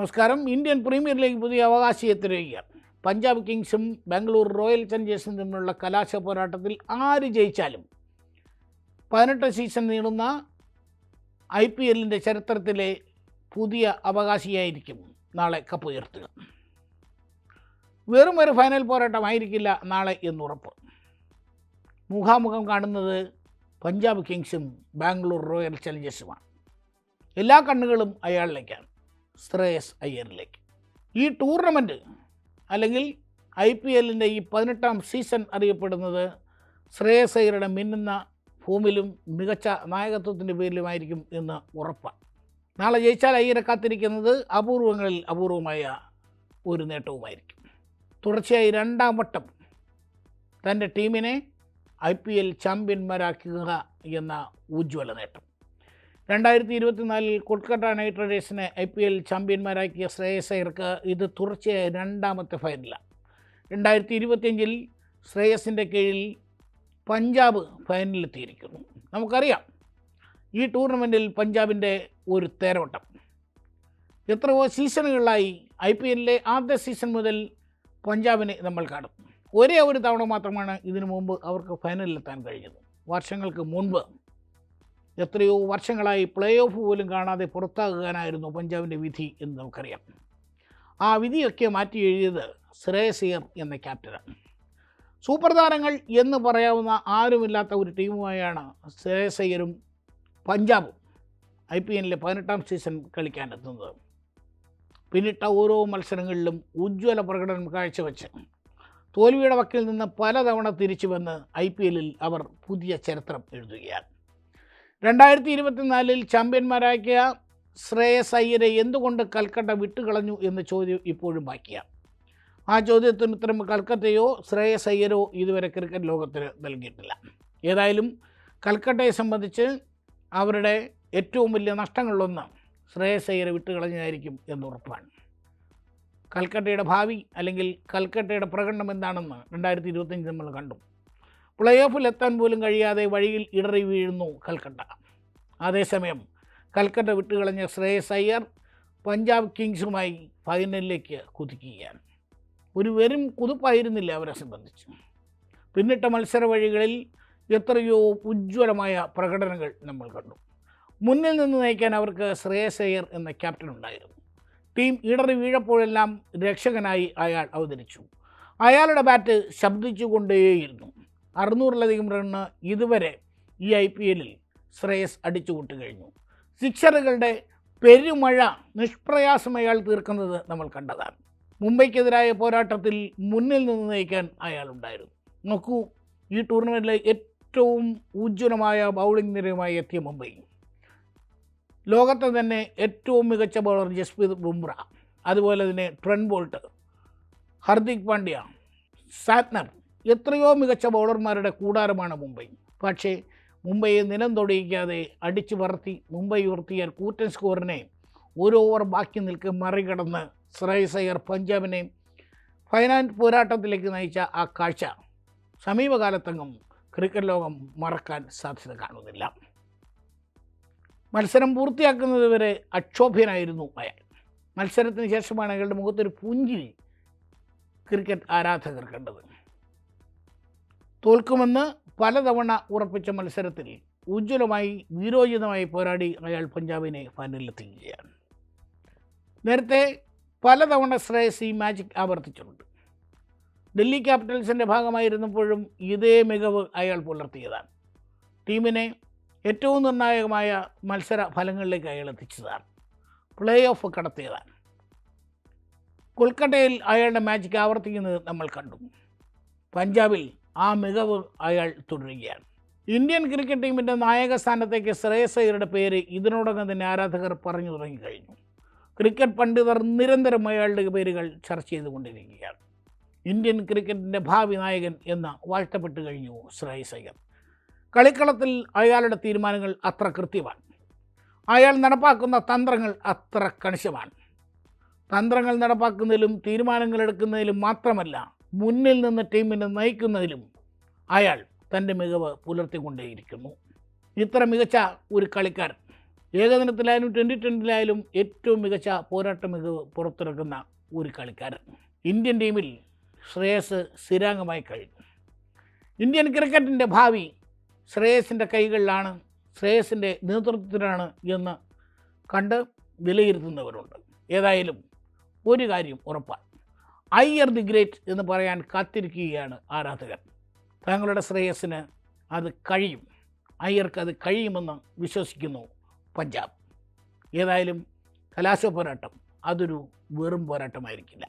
നമസ്കാരം. Indian premier league പുതിയ അവകാശിയെത്തുകയാണ്. Punjab കിങ്സും Bangalore royal ചലഞ്ചേഴ്സും തമ്മിലുള്ള കലാശ പോരാട്ടത്തിൽ ആര് ജയിച്ചാലും 18 സീസൺ നീളുന്ന IPLൻ്റെ ചരിത്രത്തിലെ പുതിയ അവകാശിയായിരിക്കും നാളെ കപ്പ് ഉയർത്തുക. വെറും ഒരു ഫൈനൽ പോരാട്ടമായിരിക്കില്ല നാളെ എന്നുറപ്പ്. മുഖാമുഖം കാണുന്നത് പഞ്ചാബ് കിങ്സും ബാംഗ്ലൂർ റോയൽ ചലഞ്ചേഴ്സുമാണ്. എല്ലാ കണ്ണുകളും അയാളിലേക്കാണ്, ശ്രേയസ് അയ്യറിലേക്ക്. ഈ ടൂർണമെൻറ്റ് അല്ലെങ്കിൽ IPLൻ്റെ ഈ 18ാം സീസൺ അറിയപ്പെടുന്നത് ശ്രേയസ് അയ്യരുടെ മിന്നുന്ന ഫോമിലും മികച്ച നായകത്വത്തിൻ്റെ പേരിലുമായിരിക്കും എന്ന് ഉറപ്പാണ്. നാളെ ജയിച്ചാൽ അയ്യരെ കാത്തിരിക്കുന്നത് അപൂർവങ്ങളിൽ അപൂർവമായ ഒരു നേട്ടവുമായിരിക്കും. തുടർച്ചയായി 2ാം വട്ടം തൻ്റെ ടീമിനെ IPL ചാമ്പ്യന്മാരാക്കുക എന്ന ഉജ്ജ്വല നേട്ടം. 2024 കൊൽക്കത്ത നൈറ്റ് റൈഡേഴ്സിനെ IPL ചാമ്പ്യന്മാരാക്കിയ ശ്രേയസ് അയ്യർക്ക് ഇത് തുടർച്ചയായ 2ാമത്തെ ഫൈനലാണ്. 2025 ശ്രേയസിൻ്റെ കീഴിൽ പഞ്ചാബ് ഫൈനലിലെത്തിയിരിക്കുന്നു. നമുക്കറിയാം ഈ ടൂർണമെൻറ്റിൽ പഞ്ചാബിൻ്റെ ഒരു തേരോട്ടം. എത്രയോ സീസണുകളിലായി IPLലെ ആദ്യ സീസൺ മുതൽ പഞ്ചാബിനെ നമ്മൾ കാണും. ഒരേ ഒരു തവണ മാത്രമാണ് ഇതിനു മുമ്പ് അവർക്ക് ഫൈനലിലെത്താൻ കഴിഞ്ഞത്. വർഷങ്ങൾക്ക് മുൻപ് എത്രയോ വർഷങ്ങളായി പ്ലേ ഓഫ് പോലും കാണാതെ പുറത്താകാനായിരുന്നു പഞ്ചാബിൻ്റെ വിധി എന്ന് നമുക്കറിയാം. ആ വിധിയൊക്കെ മാറ്റി എഴുതിയത് ശ്രേയസ് അയ്യർ എന്ന ക്യാപ്റ്റനാണ്. സൂപ്പർ താരങ്ങൾ എന്ന് പറയാവുന്ന ആരുമില്ലാത്ത ഒരു ടീമുമായാണ് ശ്രേയസ് അയ്യരും പഞ്ചാബും IPLലെ 18ാം സീസൺ കളിക്കാനെത്തുന്നത്. പിന്നിട്ട ഓരോ മത്സരങ്ങളിലും ഉജ്ജ്വല പ്രകടനം കാഴ്ചവെച്ച് തോൽവിയുടെ വക്കിൽ നിന്ന് പലതവണ തിരിച്ചു വന്ന് IPLൽ അവർ പുതിയ ചരിത്രം എഴുതുകയാണ്. 2024 ചാമ്പ്യന്മാരാക്കിയ ശ്രേയസ് അയ്യരെ എന്തുകൊണ്ട് കൽക്കട്ട വിട്ടുകളഞ്ഞു എന്ന ചോദ്യം ഇപ്പോഴും ബാക്കിയാണ്. ആ ചോദ്യത്തിന് ഉത്തരം കൽക്കത്തയോ ശ്രേയസ് അയ്യരോ ഇതുവരെ ക്രിക്കറ്റ് ലോകത്തിന് നൽകിയിട്ടില്ല. ഏതായാലും കൽക്കട്ടയെ സംബന്ധിച്ച് അവരുടെ ഏറ്റവും വലിയ നഷ്ടങ്ങളിലൊന്ന് ശ്രേയസ് അയ്യരെ വിട്ടുകളഞ്ഞതായിരിക്കും എന്നുറപ്പാണ്. കൽക്കട്ടയുടെ ഭാവി അല്ലെങ്കിൽ കൽക്കട്ടയുടെ പ്രകടനം എന്താണെന്ന് 2025 നമ്മൾ കണ്ടു. പ്ലേ ഓഫിലെത്താൻ പോലും കഴിയാതെ വഴിയിൽ ഇടറി വീഴുന്നു കൽക്കട്ട. അതേസമയം കൽക്കട്ട വിട്ടുകളഞ്ഞ ശ്രേയസ് അയ്യർ പഞ്ചാബ് കിങ്സുമായി ഫൈനലിലേക്ക് കുതിക്കുകയാണ്. ഒരു വെറും കുതിപ്പായിരുന്നില്ല അവരെ സംബന്ധിച്ച്. പിന്നിട്ട മത്സര വഴികളിൽ എത്രയോ ഉജ്ജ്വലമായ പ്രകടനങ്ങൾ നമ്മൾ കണ്ടു. മുന്നിൽ നിന്ന് നയിക്കാൻ അവർക്ക് ശ്രേയസ് അയ്യർ എന്ന ക്യാപ്റ്റൻ ഉണ്ടായിരുന്നു. ടീം ഇടറി വീഴപ്പോഴെല്ലാം രക്ഷകനായി അയാൾ അവതരിച്ചു. അയാളുടെ ബാറ്റ് ശബ്ദിച്ചുകൊണ്ടേയിരുന്നു. 600-ലധികം റണ്ണ് ഇതുവരെ ഈ IPLൽ ശ്രേയസ് അടിച്ചുകൂട്ടി കഴിഞ്ഞു. സിക്സറുകളുടെ പെരുമഴ നിഷ്പ്രയാസം അയാൾ തീർക്കുന്നത് നമ്മൾ കണ്ടതാണ്. മുംബൈക്കെതിരായ പോരാട്ടത്തിൽ മുന്നിൽ നിന്ന് നയിക്കാൻ അയാളുണ്ടായിരുന്നു. നോക്കൂ, ഈ ടൂർണമെൻറ്റിലെ ഏറ്റവും ഉജ്ജ്വലമായ ബൗളിംഗ് നിരയുമായി എത്തിയ മുംബൈ, ലോകത്തെ തന്നെ ഏറ്റവും മികച്ച ബൗളർ ജസ്പ്രീത് ബുംറ, അതുപോലെ തന്നെ Trent bolt, Hardik Pandya, Santner, എത്രയോ മികച്ച ബൗളർമാരുടെ കൂടാരമാണ് മുംബൈ. പക്ഷേ മുംബൈയെ നിലം തൊടിയിക്കാതെ അടിച്ചു പറത്തി മുംബൈ ഉയർത്തിയ കൂറ്റൻ സ്കോറിനെ ഒരു ഓവർ ബാക്കി നിൽക്കെ മറികടന്ന് ശ്രേയസ് അയ്യർ പഞ്ചാബിനെ ഫൈനൽ പോരാട്ടത്തിലേക്ക് നയിച്ച ആ കാഴ്ച സമീപകാലത്തെങ്ങും ക്രിക്കറ്റ് ലോകം മറക്കാൻ സാധ്യത കാണുന്നില്ല. മത്സരം പൂർത്തിയാക്കുന്നത് വരെ അക്ഷോഭ്യനായിരുന്നു അയാൾ. മത്സരത്തിന് ശേഷമാണ് അയാളുടെ മുഖത്തൊരു പുഞ്ചിരി ക്രിക്കറ്റ് ആരാധകർ കണ്ടത്. തോൽക്കുമെന്ന് പലതവണ ഉറപ്പിച്ച മത്സരത്തിൽ ഉജ്ജ്വലമായി വീരോചിതമായി പോരാടി അയാൾ പഞ്ചാബിനെ ഫൈനലിലെത്തിക്കുകയാണ്. നേരത്തെ പലതവണ ശ്രേയസ് ഈ മാജിക് ആവർത്തിച്ചിട്ടുണ്ട്. ഡൽഹി ക്യാപിറ്റൽസിൻ്റെ ഭാഗമായിരുന്നപ്പോഴും ഇതേ മികവ് അയാൾ പുലർത്തിയതാണ്. ടീമിനെ ഏറ്റവും നിർണായകമായ മത്സര ഫലങ്ങളിലേക്ക് അയാൾ എത്തിച്ചതാണ്. Play off കടത്തിയതാണ്. കൊൽക്കട്ടയിൽ അയാളുടെ മാജിക് ആവർത്തിക്കുന്നത് നമ്മൾ കണ്ടു. പഞ്ചാബിൽ ആ മികവ് അയാൾ തുടരുകയാണ്. ഇന്ത്യൻ ക്രിക്കറ്റ് ടീമിൻ്റെ നായക സ്ഥാനത്തേക്ക് ശ്രേയസ് അയ്യരുടെ പേര് ഇതിനോടകം തന്നെ ആരാധകർ പറഞ്ഞു തുടങ്ങിക്കഴിഞ്ഞു. ക്രിക്കറ്റ് പണ്ഡിതർ നിരന്തരം അയാളുടെ പേരുകൾ ചർച്ച ചെയ്തുകൊണ്ടിരിക്കുകയാണ്. ഇന്ത്യൻ ക്രിക്കറ്റിൻ്റെ ഭാവി നായകൻ എന്ന് വാഴ്ത്തപ്പെട്ട് കഴിഞ്ഞു ശ്രേയസ് അയ്യർ. കളിക്കളത്തിൽ അയാളുടെ തീരുമാനങ്ങൾ അത്ര കൃത്യമാണ്. അയാൾ നടപ്പാക്കുന്ന തന്ത്രങ്ങൾ അത്ര കണിശമാണ്. തന്ത്രങ്ങൾ നടപ്പാക്കുന്നതിലും തീരുമാനങ്ങൾ എടുക്കുന്നതിലും മാത്രമല്ല, മുന്നിൽ നിന്ന് ടീമിനെ നയിക്കുന്നതിലും അയാൾ തൻ്റെ മികവ് പുലർത്തിക്കൊണ്ടേയിരിക്കുന്നു. ഇത്ര മികച്ച ഒരു കളിക്കാരൻ ഏകദിനത്തിലായാലും T20-ലായാലും ഏറ്റവും മികച്ച പോരാട്ട മികവ് പുറത്തിറക്കുന്ന ഒരു കളിക്കാരൻ. ഇന്ത്യൻ ടീമിൽ ശ്രേയസ് സ്ഥിരാംഗമായി കഴിഞ്ഞു. ഇന്ത്യൻ ക്രിക്കറ്റിൻ്റെ ഭാവി ശ്രേയസിൻ്റെ കൈകളിലാണ്, ശ്രേയസിൻ്റെ നേതൃത്വത്തിലാണ് എന്ന് കണ്ട് വിലയിരുത്തുന്നവരുണ്ട്. ഏതായാലും ഒരു കാര്യം ഉറപ്പാണ്, അയ്യർ ദി ഗ്രേറ്റ് എന്ന് പറയാൻ കാത്തിരിക്കുകയാണ് ആരാധകർ. താങ്കളുടെ ശ്രേയസിന് അത് കഴിയും, അയ്യർക്ക് അത് കഴിയുമെന്ന് വിശ്വസിക്കുന്നു പഞ്ചാബ്. ഏതായാലും കലാശ പോരാട്ടം അതൊരു വെറും പോരാട്ടമായിരിക്കില്ല.